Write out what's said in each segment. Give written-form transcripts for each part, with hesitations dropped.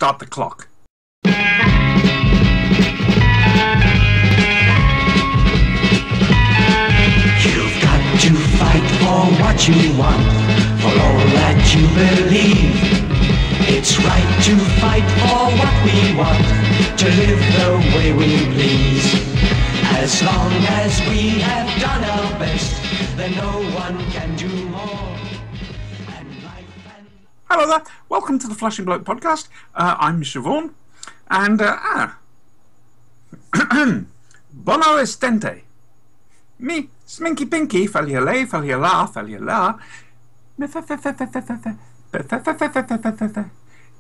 start the clock. You've got to fight for what you want, for all that you believe. It's right to fight for what we want, to live the way we please. As long as we have done our best, then no one can do more. Hello there, welcome to the Flashing Bloke podcast. I'm Siobhan, and Bono estente. Me, sminky pinky, faliale, faliala, faliala.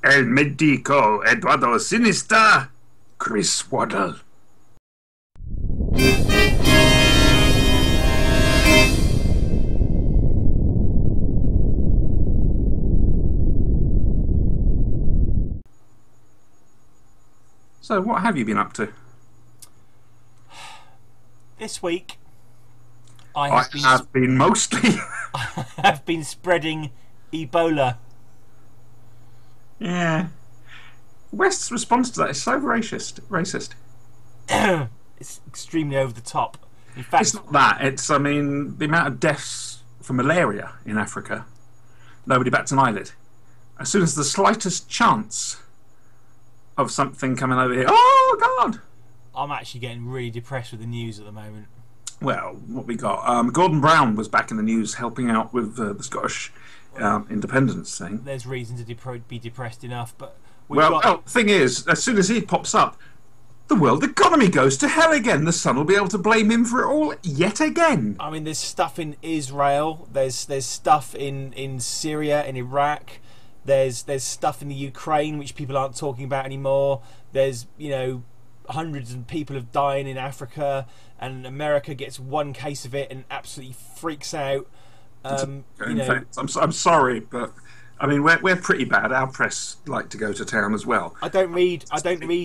El medico Eduardo Sinister, Chris Waddle. So, what have you been up to? This week, I have been mostly. I have been spreading Ebola. Yeah. West's response to that is so racist. It's extremely over the top. In fact, It's not that. It's, the amount of deaths from malaria in Africa. Nobody bats an eyelid. As soon as the slightest chance of something coming over here, oh God! I'm actually getting really depressed with the news at the moment. Well, what we got? Gordon Brown was back in the news helping out with the Scottish independence thing. There's reason to be depressed enough, but The thing is, as soon as he pops up, the world economy goes to hell again. The Sun will be able to blame him for it all yet again. I mean, there's stuff in Israel. There's stuff in Syria, in Iraq. There's stuff in the Ukraine which people aren't talking about anymore. There's hundreds of people have died in Africa, and America gets one case of it and absolutely freaks out. In fact, I'm sorry, but I mean we're pretty bad. Our press like to go to town as well. I don't read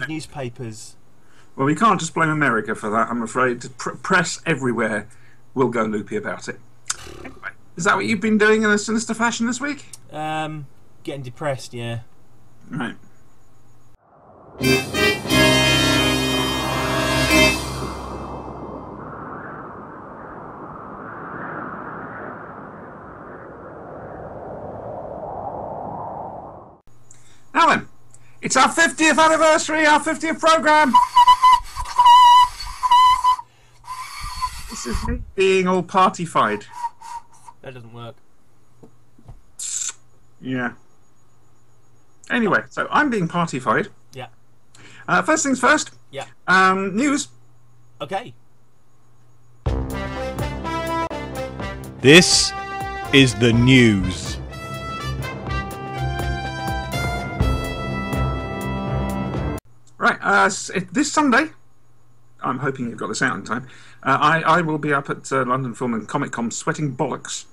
newspapers. Well, we can't just blame America for that. I'm afraid press everywhere will go loopy about it. Anyway, is that what you've been doing in a sinister fashion this week? Getting depressed, yeah. Right. Now then, it's our 50th anniversary, our 50th programme. This is me being all party-fied. That doesn't work. Yeah. Anyway, so I'm being party-fied. Yeah. First things first. Yeah. News. Okay. This is the news. Right, this Sunday, I'm hoping you've got this out in time, I will be up at London Film and Comic Con sweating bollocks.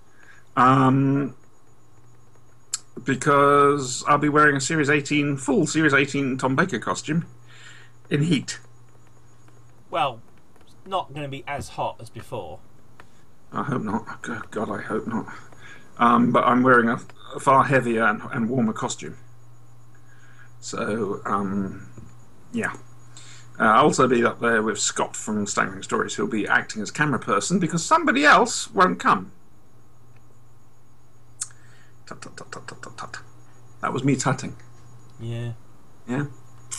Because I'll be wearing a full Series 18 Tom Baker costume in heat. Well, it's not going to be as hot as before. I hope not. God, I hope not. But I'm wearing a far heavier and warmer costume. So, yeah. I'll also be up there with Scott from Staggering Stories, who'll be acting as camera person because somebody else won't come. Tut, tut, tut, tut, tut, tut. That was me tutting. Yeah. Yeah?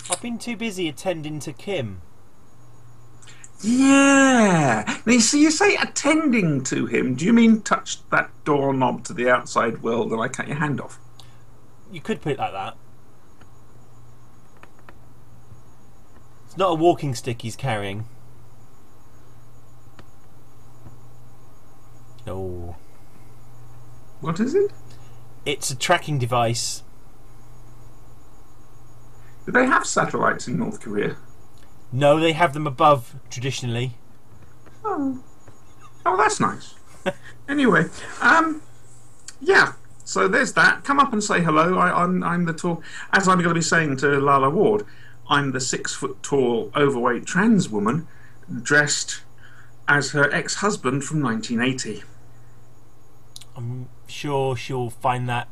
I've been too busy attending to Kim. Yeah! Now, you say attending to him. Do you mean touch that doorknob to the outside world and I cut your hand off? You could put it like that. It's not a walking stick he's carrying. No. What is it? It's a tracking device. Do they have satellites in North Korea? No, they have them above, traditionally. Oh, that's nice. Anyway, yeah. So there's that. Come up and say hello. I'm the tall, as I'm going to be saying to Lala Ward, I'm the 6 foot tall, overweight trans woman dressed as her ex-husband from 1980. I'm sure she'll find that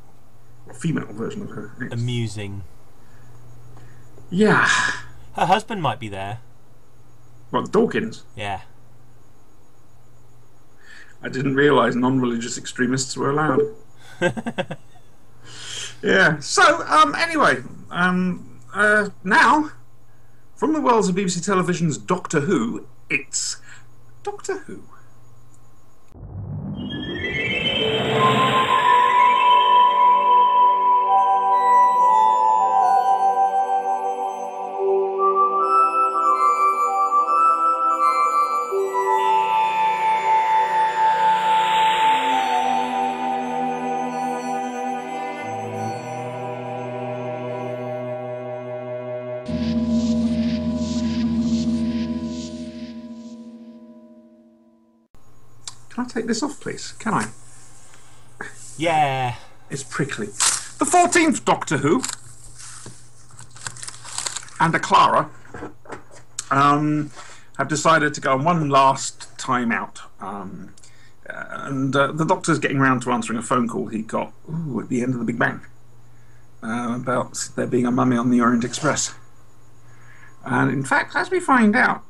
A female version of her ex. amusing. Yeah. Her husband might be there. What, Dawkins? Yeah. I didn't realise non-religious extremists were allowed. Yeah. So, anyway, now, from the worlds of BBC Television's Doctor Who, it's Doctor Who. Can I take this off, please? Can I? Yeah. It's prickly. The 14th Doctor Who and a Clara have decided to go on one last time out. And the Doctor's getting round to answering a phone call he got at the end of the Big Bang about there being a mummy on the Orient Express. And in fact, as we find out,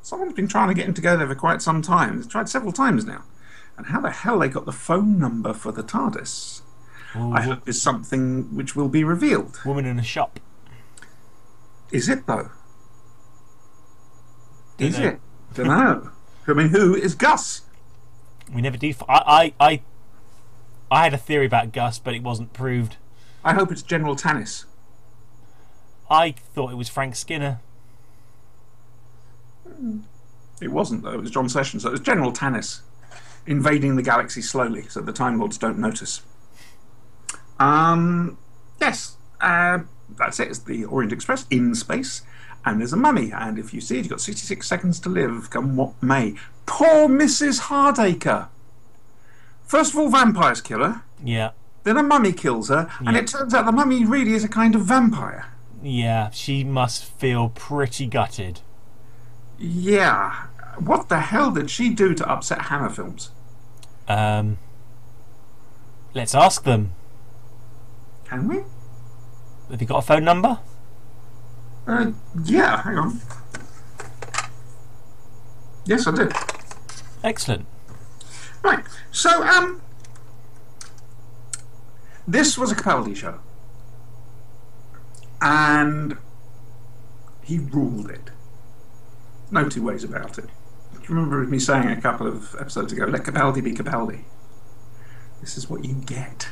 someone's been trying to get them together for quite some time. They've tried several times now. And how the hell they got the phone number for the TARDIS, Ooh. I hope is something which will be revealed. Woman in a shop. Is it, though? Is Dunno. it? Dunno. I mean, who is Gus? We never do. I had a theory about Gus, but it wasn't proved. I hope it's General Tannis. I thought it was Frank Skinner. It wasn't, though. It was John Sessions. So it was General Tannis invading the galaxy slowly so the Time Lords don't notice. Yes, that's it. It's the Orient Express in space, and there's a mummy. And if you see it, you've got 66 seconds to live, come what may. Poor Mrs. Hardacre. First of all, vampires kill her. Yeah. Then a mummy kills her, and Yeah. it turns out the mummy really is a kind of vampire. Yeah, she must feel pretty gutted. Yeah. What the hell did she do to upset Hammer Films? Let's ask them. Can we? Have you got a phone number? Yeah, hang on. Yes, I do. Excellent. Right, so, this was a Capaldi show. And he ruled it. No two ways about it. Do you remember me saying a couple of episodes ago, let Capaldi be Capaldi? This is what you get.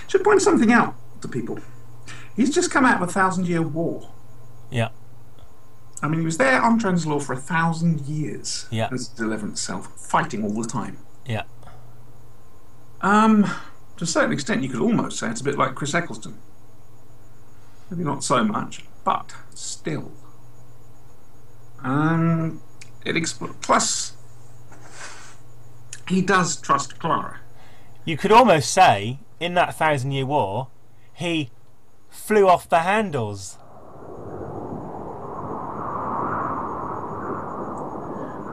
Should point something out to people. He's just come out of a 1,000-year war. Yeah. I mean, he was there on Translaw for 1,000 years. Yeah. As the 11th self, fighting all the time. Yeah. To a certain extent, you could almost say it's a bit like Chris Eccleston. Maybe not so much, but still. Plus, he does trust Clara. You could almost say, in that 1,000-year war, he flew off the handles.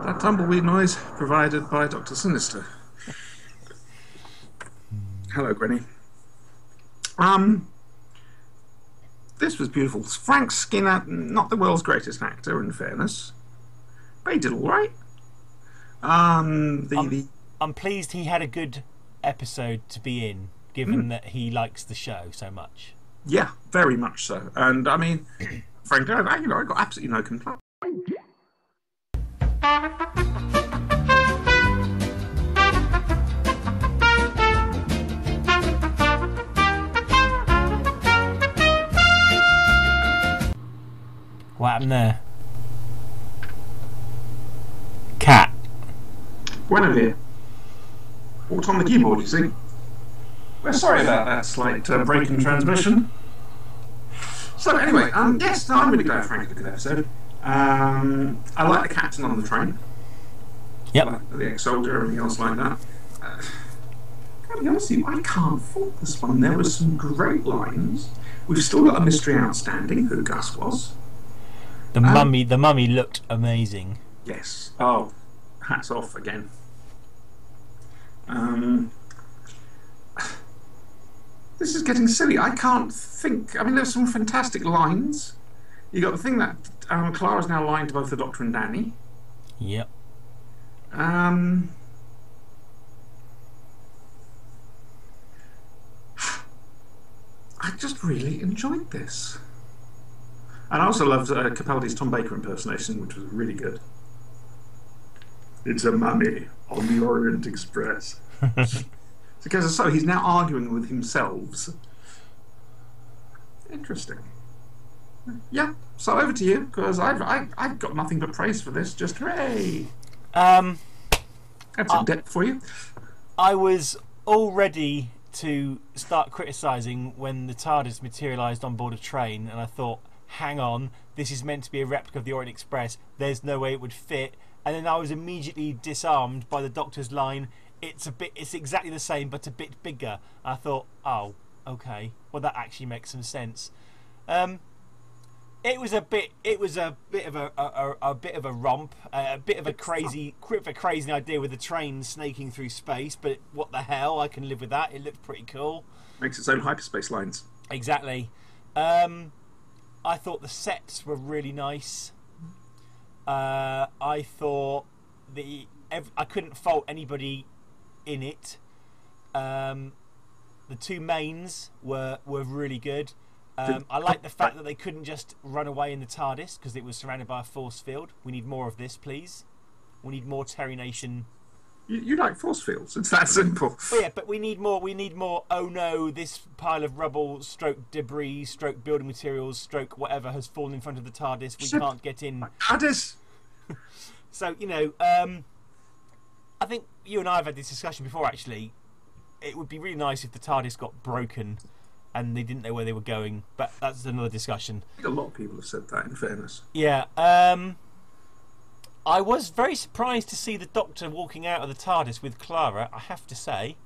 That tumbleweed noise provided by Dr. Sinister. Hello, Granny. This was beautiful. Frank Skinner, not the world's greatest actor, in fairness, but he did all right. I'm pleased he had a good episode to be in, given that he likes the show so much. Yeah, very much so. And I mean, frankly, I got absolutely no complaint. What happened there? Cat. Guinevere. Walked on the keyboard, you see. We're sorry about that slight break in transmission. So anyway, yes, no, I'm really glad Frank did a good episode. I like the captain on the train. Yep. Like the ex-soldier, everything else like that. Gotta be honest with you, I can't fault this one. There were some great lines. We've still got a mystery outstanding, who Gus was. The mummy looked amazing. Yes. Oh, hats off again. This is getting silly. I can't think. I mean, there's some fantastic lines. You got the thing that Clara's now lying to both the Doctor and Danny. Yep. I just really enjoyed this. And I also loved Capaldi's Tom Baker impersonation, which was really good. It's a mummy on the Orient Express. Because so he's now arguing with himself. Interesting. Yeah, so over to you, because I've got nothing but praise for this. Just hooray! That's in depth for you. I was all ready to start criticising when the TARDIS materialised on board a train, and I thought, hang on, this is meant to be a replica of the Orient Express. There's no way it would fit. And then I was immediately disarmed by the Doctor's line. It's exactly the same, but a bit bigger. I thought, oh, okay. Well, that actually makes some sense. It was a bit of a romp, a bit of a crazy idea with the train snaking through space. But what the hell? I can live with that. It looked pretty cool. Makes its own hyperspace lines. Exactly. I thought the sets were really nice. I thought I couldn't fault anybody in it. The two mains were really good. I like the fact that they couldn't just run away in the TARDIS because it was surrounded by a force field. We need more of this, please. We need more Terry Nation. You like force fields? It's that simple. Well, yeah, but we need more. We need more. Oh no! This pile of rubble, stroke debris, stroke building materials, stroke whatever has fallen in front of the TARDIS. We can't get in. TARDIS. So I think you and I have had this discussion before. Actually, it would be really nice if the TARDIS got broken and they didn't know where they were going. But that's another discussion. I think a lot of people have said that. In fairness. Yeah. I was very surprised to see the Doctor walking out of the TARDIS with Clara, I have to say.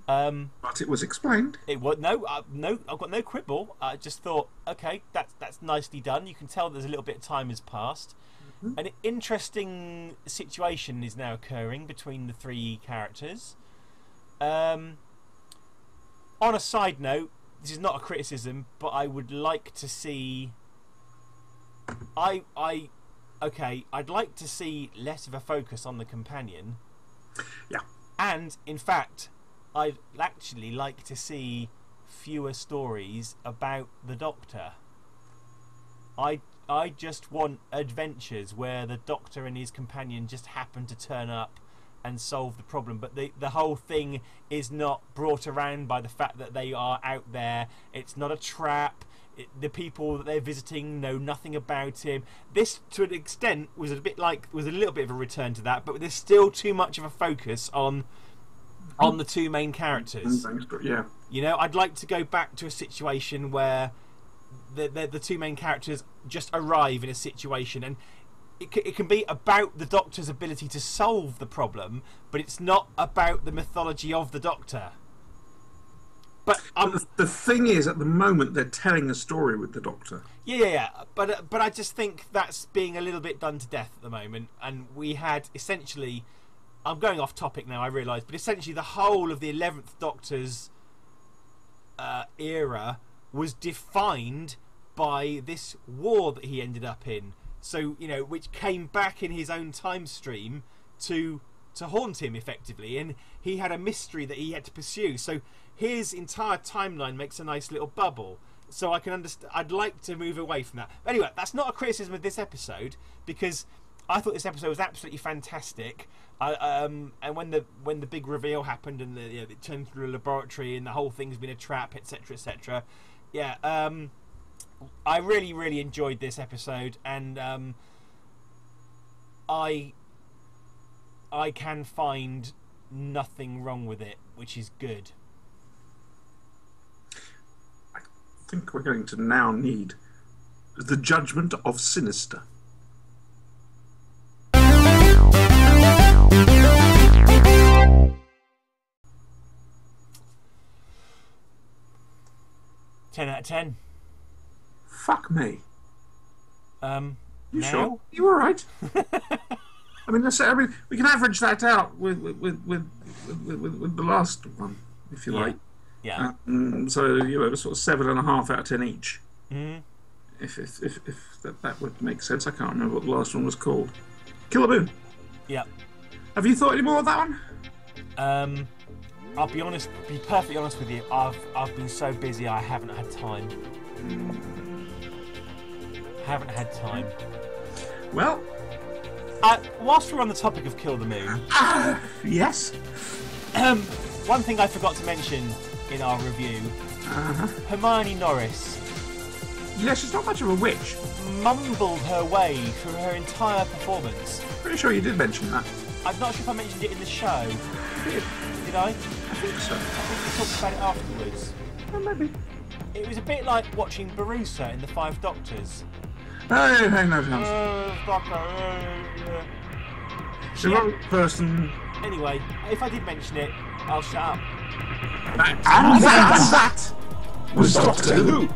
But it was explained. It was no, I've got no quibble. I just thought, okay, that's nicely done. You can tell there's a little bit of time has passed. Mm-hmm. An interesting situation is now occurring between the three characters. On a side note, this is not a criticism, but I would like to see. I'd like to see less of a focus on the companion. Yeah. And, in fact, I'd actually like to see fewer stories about the Doctor. I just want adventures where the Doctor and his companion just happen to turn up and solve the problem. But the whole thing is not brought around by the fact that they are out there. It's not a trap. The people that they're visiting know nothing about him. This, to an extent, was a little bit of a return to that, but there's still too much of a focus on the two main characters. Yeah. You know, I'd like to go back to a situation where the two main characters just arrive in a situation, and it can be about the Doctor's ability to solve the problem, but it's not about the mythology of the Doctor. But the thing is, at the moment, they're telling a story with the Doctor. Yeah. But I just think that's being a little bit done to death at the moment. And we had essentially, I'm going off topic now, I realise, but essentially the whole of the 11th Doctor's era was defined by this war that he ended up in. So, you know, which came back in his own time stream to haunt him effectively, and he had a mystery that he had to pursue. So his entire timeline makes a nice little bubble. So I can understand. I'd like to move away from that. But anyway, that's not a criticism of this episode, because I thought this episode was absolutely fantastic. And when the big reveal happened and it turned into a laboratory and the whole thing's been a trap, etc., etc. Yeah, I really, really enjoyed this episode, and I can find nothing wrong with it, which is good. I think we're going to now need the judgment of Sinister. Ten out of 10. Fuck me. You now? sure? You all right? I mean, we can average that out with the last one, if you like. Yeah. So sort of 7.5 out of 10 each. Mm-hmm. If that would make sense. I can't remember what the last one was called. Killaboon. Yeah. Have you thought any more of that one? I'll be honest. Be perfectly honest with you. I've been so busy. I haven't had time. Haven't had time. Well, whilst we're on the topic of Kill the Moon, yes. One thing I forgot to mention in our review: Hermione Norris Yeah, she's not much of a witch. mumbled her way through her entire performance. Pretty sure you did mention that. I'm not sure if I mentioned it in the show. Did I? I think so. I think we talked about it afterwards. Well, maybe. It was a bit like watching Barusa in The Five Doctors. Hey, no chance. The wrong person. Anyway, if I did mention it, I'll shut up. And that was Doctor Who.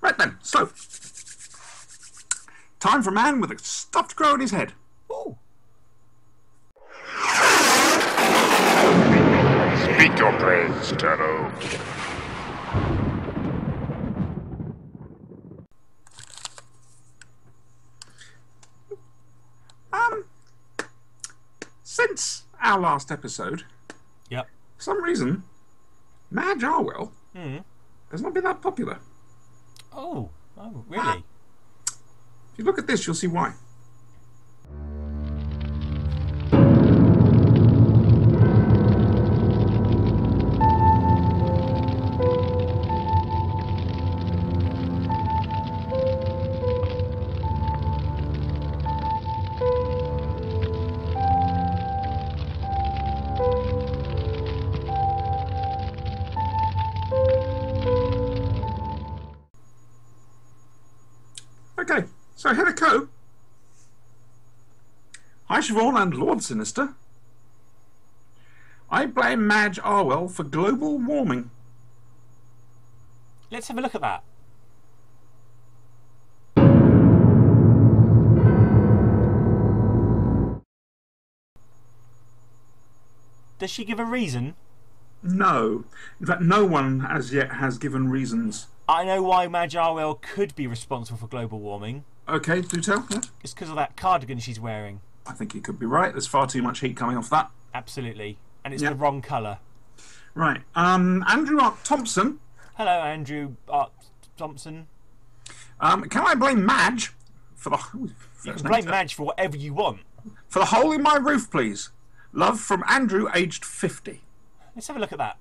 Right then, so time for a man with a stuffed crow in his head. Ooh. Speak your praise, Turbo. Since our last episode, Yep. for some reason, Madge Arwell has not been that popular. Oh, really? If you look at this, you'll see why. Okay, so Heather Coe. Hi Siobhan and Lord Sinister. I blame Madge Arwell for global warming. Let's have a look at that. Does she give a reason? No. In fact, no one as yet has given reasons. I know why Madge Arwell could be responsible for global warming. Okay, do tell. Yeah. It's because of that cardigan she's wearing. I think you could be right. There's far too much heat coming off that. Absolutely. And it's Yeah. the wrong colour. Right. Andrew Ark Thompson. Hello, Andrew Thompson. Can I blame Madge for the... You can blame Madge for whatever you want. For the hole in my roof, please. Love from Andrew, aged 50. Let's have a look at that.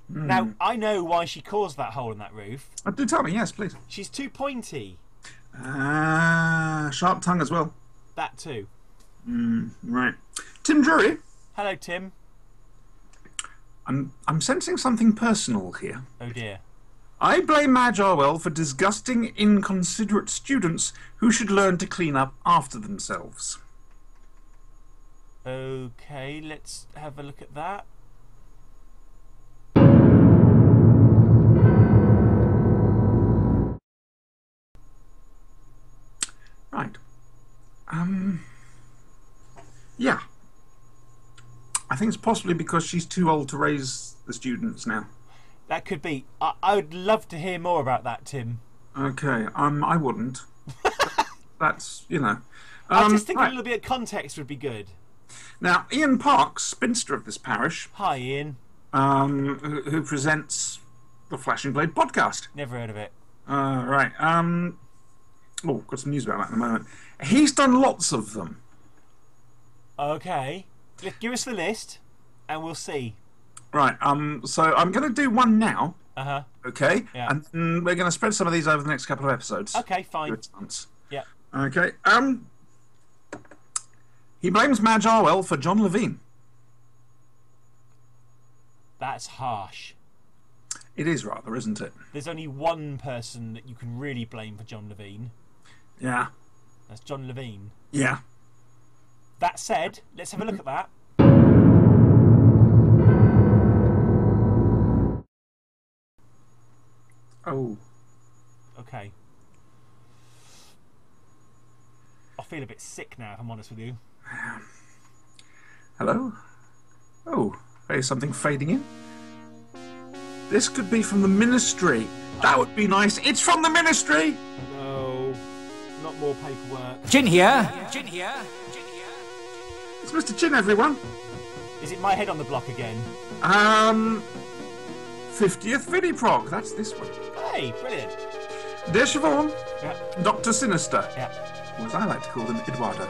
Now, I know why she caused that hole in that roof. Do tell me, yes, please. She's too pointy. Sharp tongue as well. That too. Right. Tim Drury. Hello, Tim. I'm sensing something personal here. Oh dear. I blame Madge Arwell for disgusting, inconsiderate students who should learn to clean up after themselves. Okay, let's have a look at that. Right. Yeah. I think it's possibly because she's too old to raise the students now. That could be. I would love to hear more about that, Tim. Okay, I wouldn't. That's, you know. I just think right. a little bit of context would be good. Now, Ian Parks, spinster of this parish, Hi, Ian. who presents the Flash and Blade podcast. Never heard of it. Right. Oh, got some news about that in a moment. He's done lots of them. Okay. Give us the list, and we'll see. Right. So I'm going to do one now. Okay. Yeah. And then we're going to spread some of these over the next couple of episodes. Okay, fine. Good chance. Yeah. Okay. He blames Madge Arwell for John Levine. That's harsh. It is rather, isn't it? There's only one person that you can really blame for John Levine. Yeah. That's John Levine. Yeah. That said, let's have a look at that. Oh. Okay. I feel a bit sick now, if I'm honest with you. Hello? Oh, there's something fading in. This could be from the Ministry. That would be nice. It's from the Ministry! No, not more paperwork. Gin here. It's Mr. Chin, everyone. Is it my head on the block again? 50th VidiProg. That's this one. Hey, brilliant. Dear Siobhan, Yeah, Dr. Sinister, yeah. or as I like to call them, Eduardo.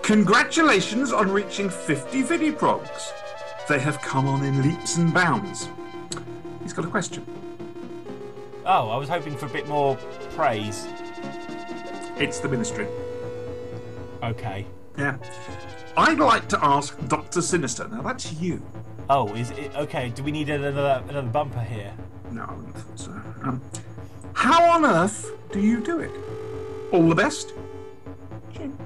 Congratulations on reaching 50 VidiProgs. They have come on in leaps and bounds. He's got a question. Oh, I was hoping for a bit more praise. It's the Ministry. Okay. Yeah. I'd like to ask Dr. Sinister. Now that's you. Oh, is it okay? Do we need another bumper here? No, I wouldn't have thought so. How on earth do you do it? All the best. Chin.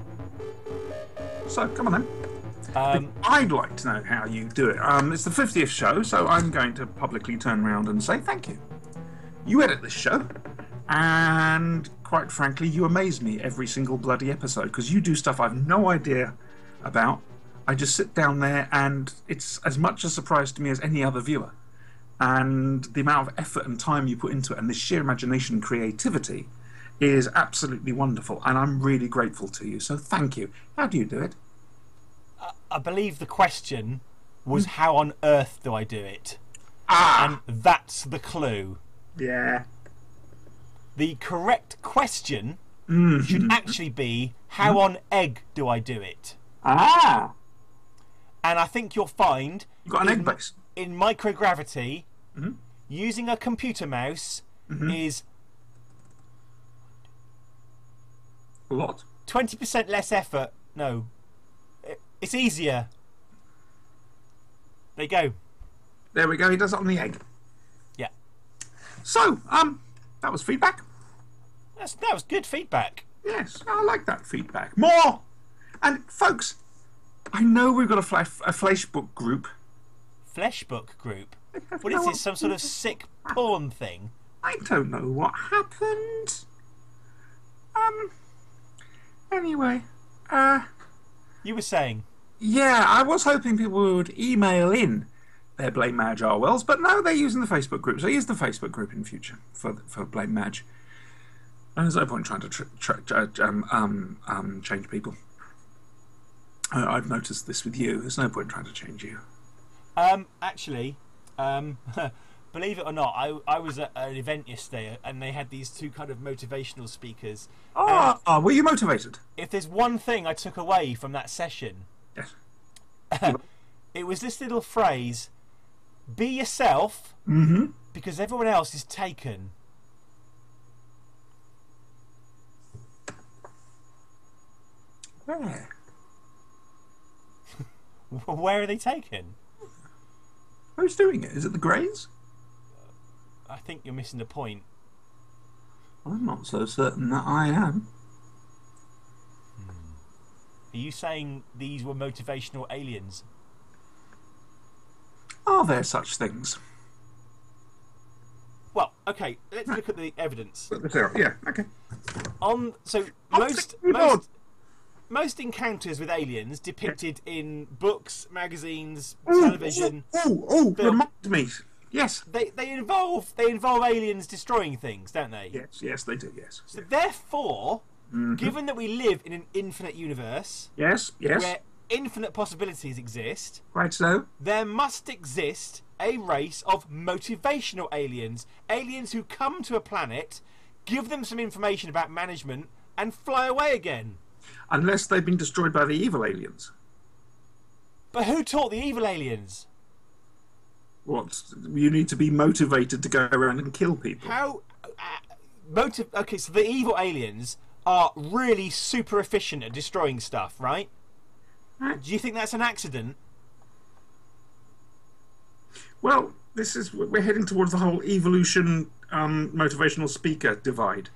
So, come on then. I'd like to know how you do it. It's the 50th show, so I'm going to publicly turn around and say thank you. You edit this show, and quite frankly, you amaze me every single bloody episode, because you do stuff I've no idea about. I just sit down there, and it's as much a surprise to me as any other viewer. And the amount of effort and time you put into it, and the sheer imagination and creativity, is absolutely wonderful, and I'm really grateful to you. So thank you. How do you do it? I believe the question was how on earth do I do it? Ah! And that's the clue. Yeah. The correct question should actually be how on egg do I do it? Ah! And I think you'll find You got an egg base. in microgravity, using a computer mouse is A lot. 20% less effort. No, it's easier. There you go. There we go. He does it on the egg. Yeah, So, that was feedback. that was good feedback. Yes, I like that feedback. More! And, folks, I know we've got a Fleshbook group. Fleshbook group. have What no is this? Some sort of sick porn thing? I don't know what happened. Anyway, You were saying. yeah, I was hoping people would email in their Blame Madge Arwells, but no, they're using the Facebook group. So use the Facebook group in future for Blame Madge. There's no point trying to change people. I've noticed this with you. There's no point trying to change you. Actually, believe it or not, I was at an event yesterday and they had these two kind of motivational speakers. Were you motivated? If there's one thing I took away from that session, Yes. it was this little phrase: "Be yourself, because everyone else is taken." Where? Where are they taken? Who's doing it? Is it the Greys? I think you're missing the point. I'm not so certain that I am. Are you saying these were motivational aliens? Are there such things? Well, okay, let's look at the evidence. Yeah, okay. So most encounters with aliens depicted in books, magazines, television. Remind me. Yes. They involve aliens destroying things, don't they? Yes, they do. Yes. So therefore, given that we live in an infinite universe, Yes. where infinite possibilities exist, Right. So. there must exist a race of motivational aliens who come to a planet, give them some information about management, and fly away again. Unless they've been destroyed by the evil aliens. But who taught the evil aliens? What? You need to be motivated to go around and kill people. How Okay, so the evil aliens are really super efficient at destroying stuff, right? Do you think that's an accident? Well, we're heading towards the whole evolution motivational speaker divide.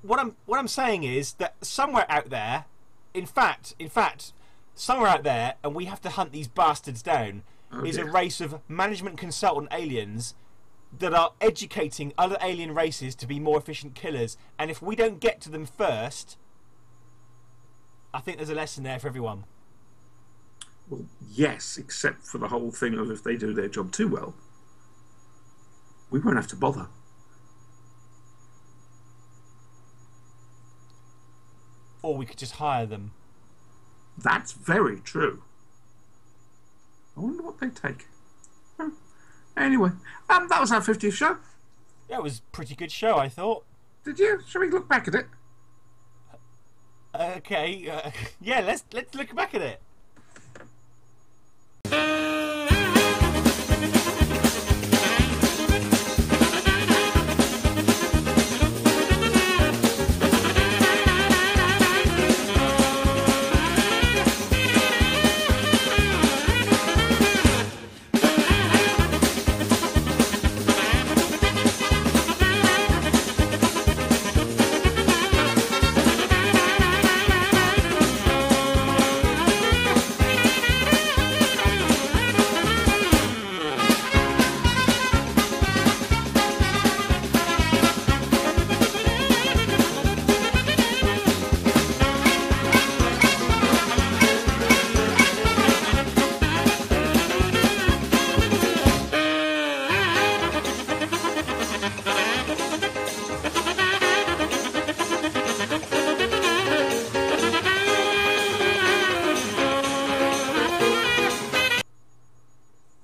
What I'm saying is that somewhere out there, in fact, somewhere out there, and we have to hunt these bastards down, is a race of management consultant aliens that are educating other alien races to be more efficient killers. And if we don't get to them first, I think there's a lesson there for everyone. Well, yes, except for the whole thing of if they do their job too well, we won't have to bother. Or we could just hire them. That's very true. I wonder what they take. Anyway, that was our 50th show. Yeah, it was a pretty good show, I thought. Did you? Shall we look back at it? Okay, yeah, let's look back at it.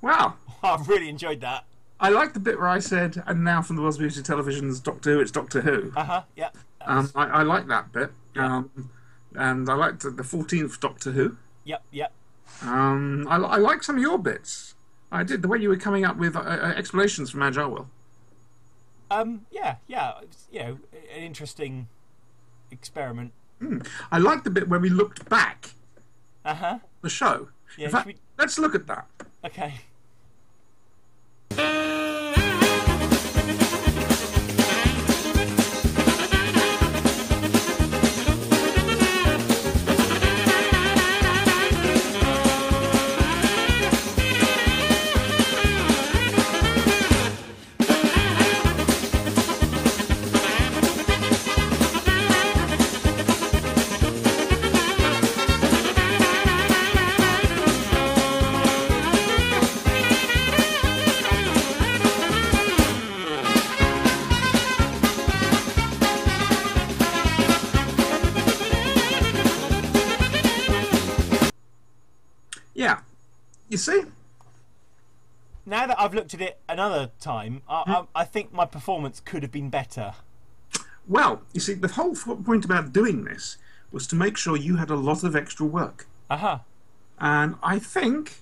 Wow. I really enjoyed that. I like the bit where I said, and now from the World's Beauty Television's Doctor Who, it's Doctor Who. Yeah. I like that bit. Yeah. And I liked the 14th Doctor Who. Yep. I like some of your bits. I did, the way you were coming up with explanations from Madge Arwell. Yeah. It's, an interesting experiment. I like the bit where we looked back. The show. Yeah. In fact, let's look at that. Okay. Yeah. You see? Now that I've looked at it another time, I think my performance could have been better. Well, you see, the whole point about doing this was to make sure you had a lot of extra work. And I think,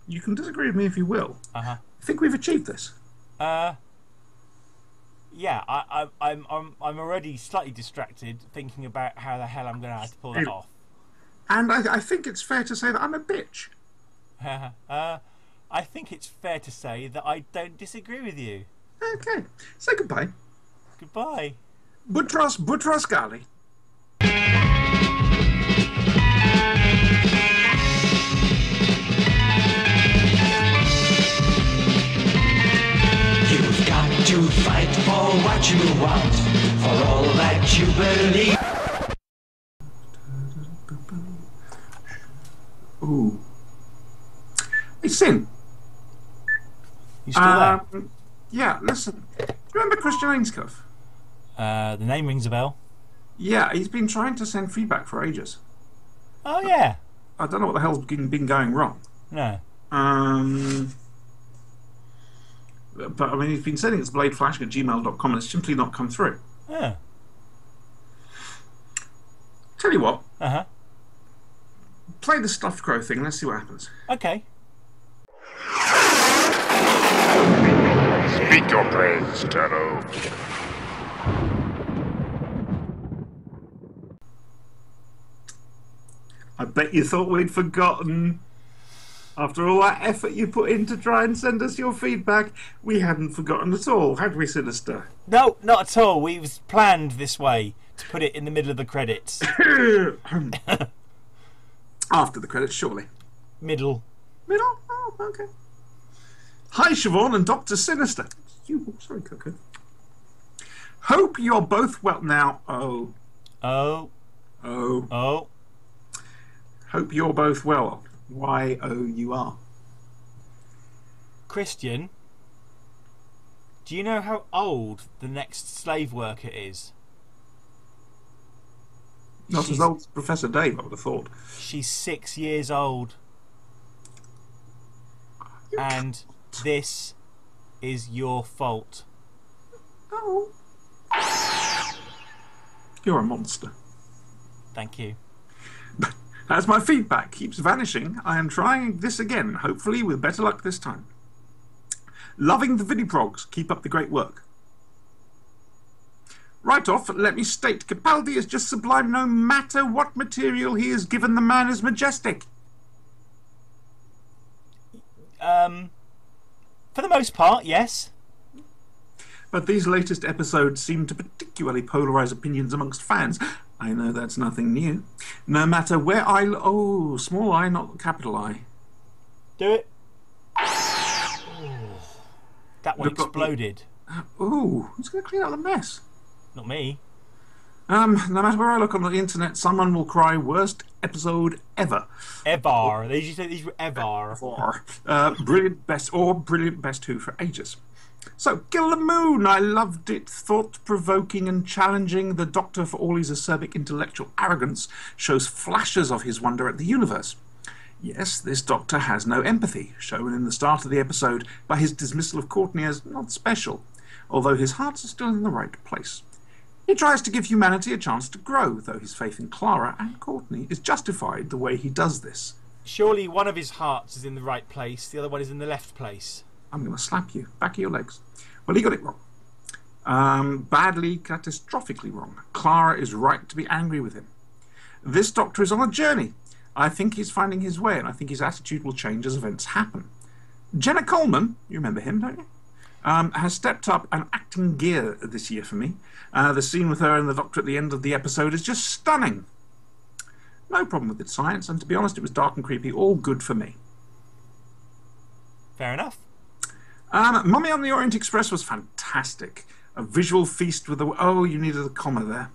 you can disagree with me if you will, I think we've achieved this. Yeah, I'm already slightly distracted thinking about how the hell I'm going to have to pull that off. And I think it's fair to say that I'm a bitch. I think it's fair to say that I don't disagree with you. Okay. Say goodbye. Goodbye. Butros Ghali. You've got to fight for what you want, for all that you believe. Ooh. Hey, Sin. You still there? Yeah, listen. Remember Christian Ainscough? The name rings a bell. Yeah, he's been trying to send feedback for ages. Oh, yeah. I don't know what the hell's been going wrong. No. But, I mean, he's been sending it to bladeflash@gmail.com and it's simply not come through. Yeah. Tell you what. Play the stuffed crow thing and let's see what happens. Okay. your brains, Turtle. I bet you thought we'd forgotten. After all that effort you put in to try and send us your feedback, we hadn't forgotten at all, had we, Sinister? No, not at all. We was planned this way to put it in the middle of the credits. After the credits, surely. Middle. Middle? Oh, okay. Hi, Siobhan and Dr. Sinister. Sorry, Coco. Hope you're both well now. Oh. Hope you're both well. Y-O-U-R. Christian, do you know how old the next slave worker is? Not as old as Professor Dave, I would have thought. She's 6 years old. And this is your fault. Oh. You're a monster. Thank you. As my feedback keeps vanishing, I am trying this again, hopefully with better luck this time. Loving the VidiProgs. Keep up the great work. Right off, let me state, Capaldi is just sublime no matter what material he is given. The man is majestic. For the most part, yes. But these latest episodes seem to particularly polarize opinions amongst fans. I know that's nothing new. No matter where I... Oh, small I, not capital I. Do it. That one exploded. Oh, who's going to clean up the mess? Not me. No matter where I look on the internet, someone will cry worst episode ever. Ever. They usually say these were ever. Or brilliant best who for ages. So, Kill the Moon, I loved it. Thought-provoking and challenging. The Doctor, for all his acerbic intellectual arrogance, shows flashes of his wonder at the universe. Yes, this Doctor has no empathy, shown in the start of the episode by his dismissal of Courtney as not special, although his hearts are still in the right place. He tries to give humanity a chance to grow, though his faith in Clara and Courtney is justified the way he does this. Surely one of his hearts is in the right place, the other one is in the left place. I'm going to slap you. Back of your legs. Well, he got it wrong. Badly, catastrophically wrong. Clara is right to be angry with him. This Doctor is on a journey. I think he's finding his way, and I think his attitude will change as events happen. Jenna Coleman, you remember him, don't you? Has stepped up an acting gear this year for me. The scene with her and the Doctor at the end of the episode is just stunning. No problem with its science, and to be honest, it was dark and creepy. All good for me. Fair enough. Mummy on the Orient Express was fantastic. A visual feast with the... Oh, you needed a comma there.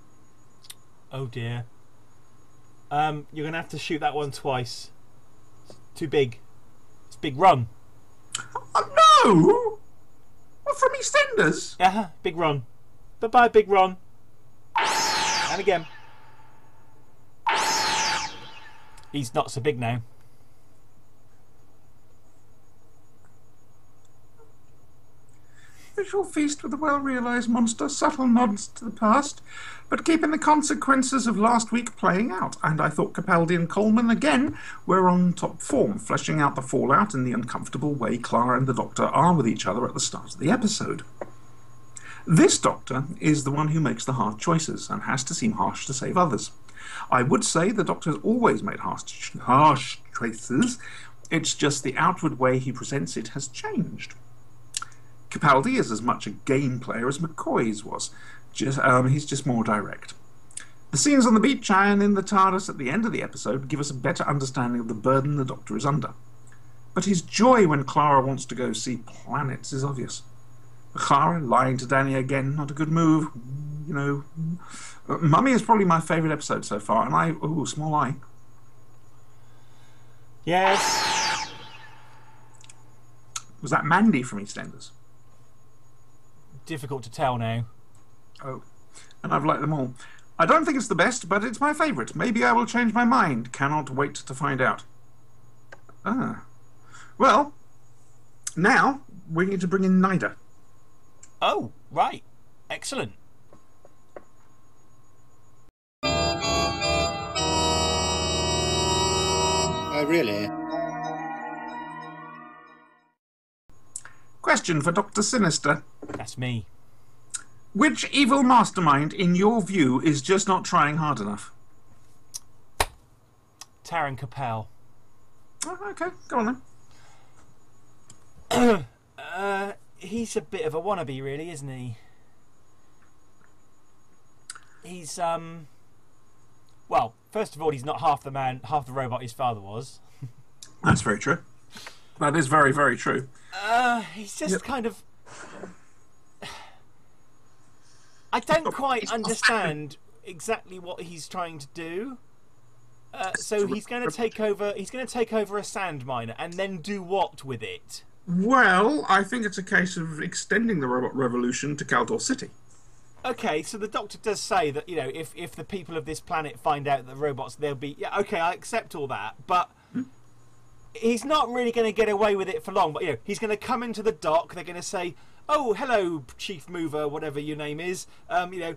Oh dear. You're going to have to shoot that one twice. It's too big. It's Big Run. Oh, no! What, from EastEnders? Big Run. Bye-bye, Big Run. And again. He's not so big now. Visual feast with a well-realised monster, subtle nods to the past, but keeping the consequences of last week playing out. And I thought Capaldi and Coleman, again, were on top form, fleshing out the fallout in the uncomfortable way Clara and the Doctor are with each other at the start of the episode. This Doctor is the one who makes the hard choices, and has to seem harsh to save others. I would say the Doctor has always made harsh choices, it's just the outward way he presents it has changed. Capaldi is as much a game player as McCoy's was. He's just more direct. The scenes on the beach and in the TARDIS at the end of the episode give us a better understanding of the burden the Doctor is under. But his joy when Clara wants to go see planets is obvious. Clara lying to Danny again, not a good move. You know, Mummy is probably my favourite episode so far, and small I. Yes. Was that Mandy from EastEnders? Difficult to tell now. Oh, and I've liked them all. I don't think it's the best, but it's my favourite. Maybe I will change my mind. Cannot wait to find out. Well, now we need to bring in Nida. Oh, right. Excellent. Oh, really? question for Dr. Sinister. That's me. Which evil mastermind, in your view, is just not trying hard enough? Taron Capel. Oh, okay, go on then. He's a bit of a wannabe, really, isn't he? He's well, first of all, he's not half the man, half the robot his father was. That's very true. That is very, very true. He's just kind of... I don't quite understand exactly what he's trying to do. So he's going to take over. He's going to take over a sand miner, and then do what with it? Well, I think it's a case of extending the robot revolution to Caldor City. Okay, so the Doctor does say that, you know, if the people of this planet find out that the robots, they'll be... Yeah, okay, I accept all that, but he's not really going to get away with it for long. But, you know, he's going to come into the dock, they're going to say, oh, hello, Chief Mover, whatever your name is. You know,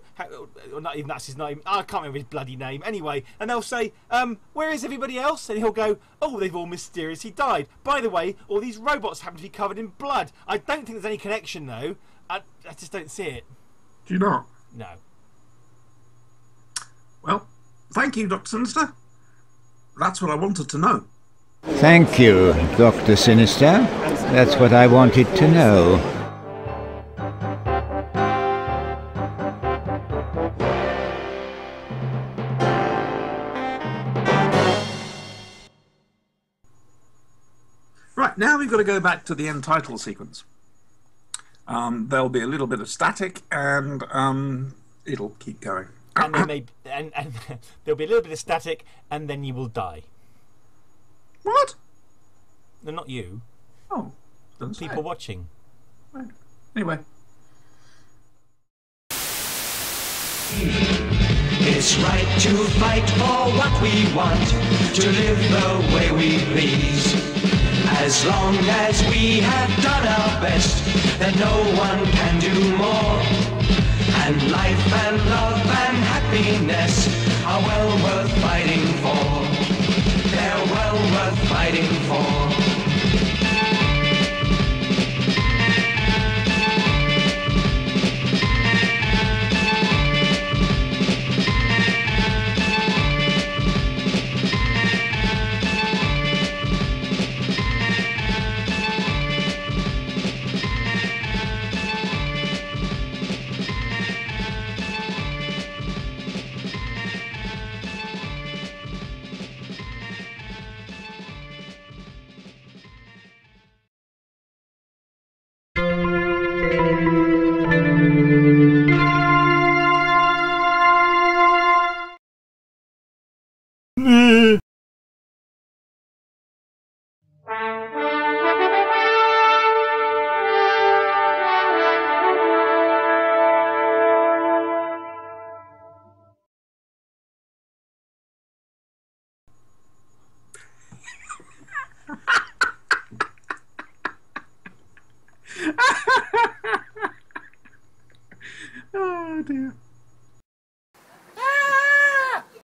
or not even that's his name. I can't remember his bloody name. Anyway, and they'll say, where is everybody else? And he'll go, oh, they've all mysteriously died. By the way, all these robots happen to be covered in blood. I don't think there's any connection, though. I just don't see it. Do you not? No. Well, thank you, Dr. Sinister. That's what I wanted to know. Thank you, Dr. Sinister. That's what I wanted to know. Right, now we've got to go back to the end title sequence. There'll be a little bit of static, and it'll keep going. And then and there'll be a little bit of static, and then you will die. What? No, not you. Oh, doesn't say. People watching. Right. Anyway. It's right to fight for what we want, to live the way we please. As long as we have done our best, then no one can do more. And life and love and happiness are well